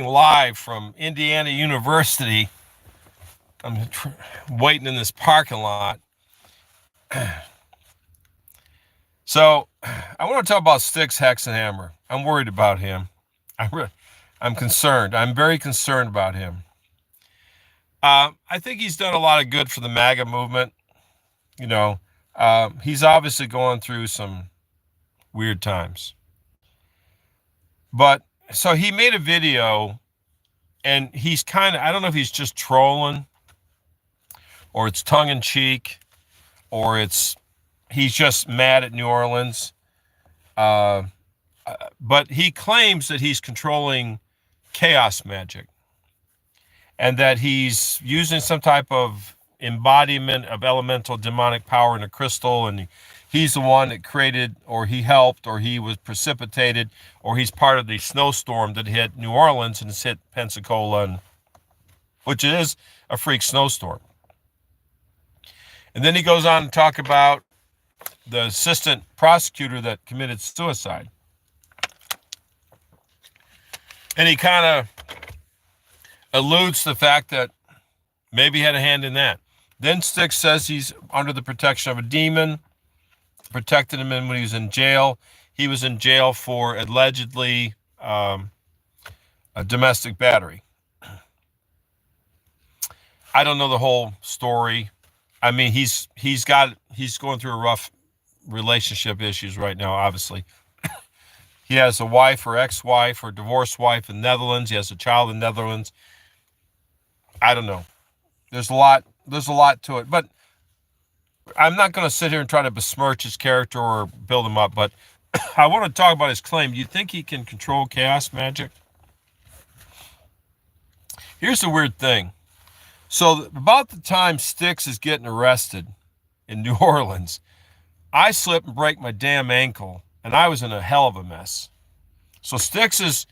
live from Indiana University. I'm waiting in this parking lot. So I want to talk about Styx Hexenhammer. I'm worried about him. I'm concerned. I'm very concerned about him. I think he's done a lot of good for the MAGA movement. You know, he's obviously going through some weird times. But so he made a video, and he's I don't know if he's just trolling, or it's tongue in cheek, or he's just mad at New Orleans. But he claims that he's controlling chaos magic, and that he's using some type of embodiment of elemental demonic power in a crystal, and he's the one that created, or he helped, or he was precipitated, or he's part of the snowstorm that hit New Orleans and has hit Pensacola, which is a freak snowstorm. And then he goes on to talk about the assistant prosecutor that committed suicide. And he kind of alludes to the fact that maybe he had a hand in that. Then Styx says he's under the protection of a demon, protected him when he was in jail. He was in jail for allegedly a domestic battery. I don't know the whole story. I mean, he's going through a rough relationship issues right now, obviously. He has a wife or ex-wife or divorced wife in the Netherlands. He has a child in the Netherlands. I don't know. There's a lot to it. But I'm not going to sit here and try to besmirch his character or build him up. But I want to talk about his claim. Do you think he can control chaos magic? Here's the weird thing. So about the time Styx is getting arrested in New Orleans, I slip and break my damn ankle, and I was in a hell of a mess. So Styx is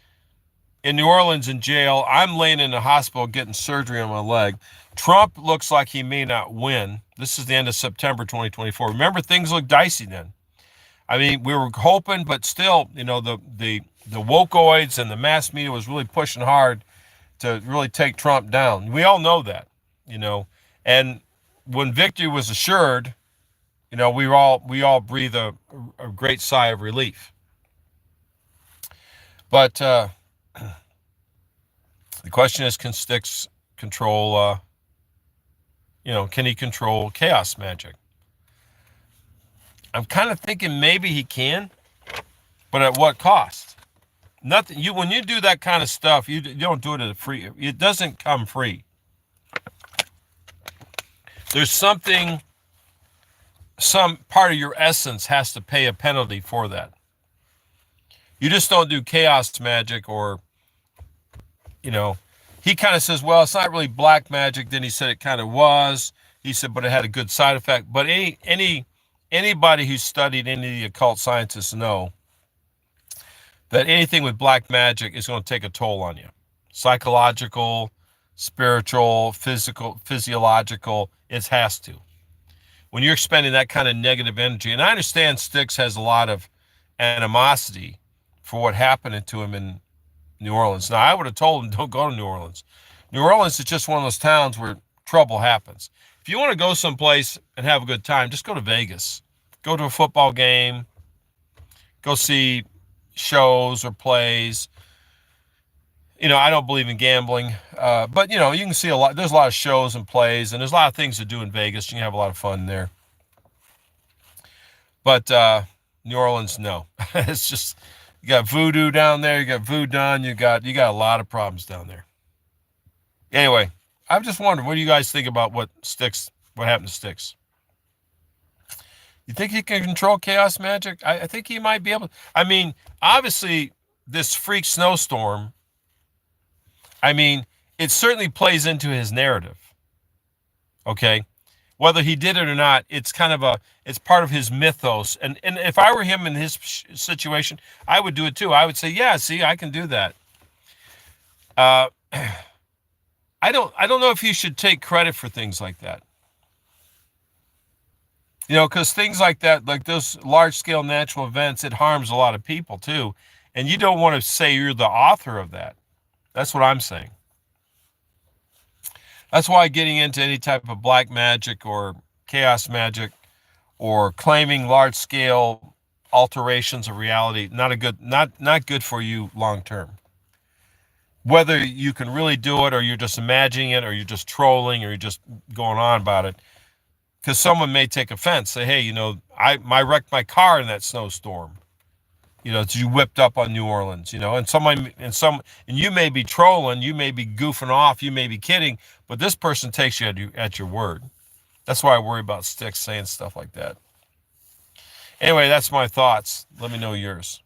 in New Orleans in jail. I'm laying in the hospital getting surgery on my leg. Trump looks like he may not win. This is the end of September 2024. Remember, things look dicey then. I mean, we were hoping, but still, you know, the wokeoids and the mass media was really pushing hard to really take Trump down. We all know that, you know. And when victory was assured, you know, we all breathe a great sigh of relief. But the question is, can Styx control, can he control chaos magic? I'm kind of thinking maybe he can, but at what cost? Nothing. When you do that kind of stuff, you don't do it at a free. It doesn't come free. There's some part of your essence has to pay a penalty for that. You just don't do chaos magic, or, you know, he kind of says, well, it's not really black magic. Then he said it kind of was. He said, but it had a good side effect. But anybody who's studied any of the occult scientists know that anything with black magic is going to take a toll on you. Psychological, spiritual, physical, physiological, it has to. When you're expending that kind of negative energy, and I understand Styx has a lot of animosity for what happened to him in New Orleans. Now, I would have told him, don't go to New Orleans. New Orleans is just one of those towns where trouble happens. If you want to go someplace and have a good time, just go to Vegas. Go to a football game. Go see shows or plays. You know, I don't believe in gambling, but, you know, you can see a lot. There's a lot of shows and plays, and there's a lot of things to do in Vegas. You can have a lot of fun there. But New Orleans, no. It's just, you got voodoo down there. You got voodoo. You got a lot of problems down there. Anyway, I'm just wondering, what do you guys think about what happened to Styx? You think he can control chaos magic? I think he might be able to. I mean, obviously, this freak snowstorm, I mean, it certainly plays into his narrative. Okay? Whether he did it or not, it's it's part of his mythos. And if I were him in his situation, I would do it too. I would say, yeah, see, I can do that. I don't know if you should take credit for things like that. You know, because things like that, like those large-scale natural events, it harms a lot of people too. And you don't want to say you're the author of that. That's what I'm saying. That's why getting into any type of black magic or chaos magic or claiming large scale alterations of reality, not good for you long term. Whether you can really do it or you're just imagining it or you're just trolling or you're just going on about it, because someone may take offense, say, hey, I wrecked my car in that snowstorm. That you whipped up on New Orleans, and you may be trolling, you may be goofing off, you may be kidding, but this person takes you at your word. That's why I worry about Styx saying stuff like that. Anyway, that's my thoughts. Let me know yours.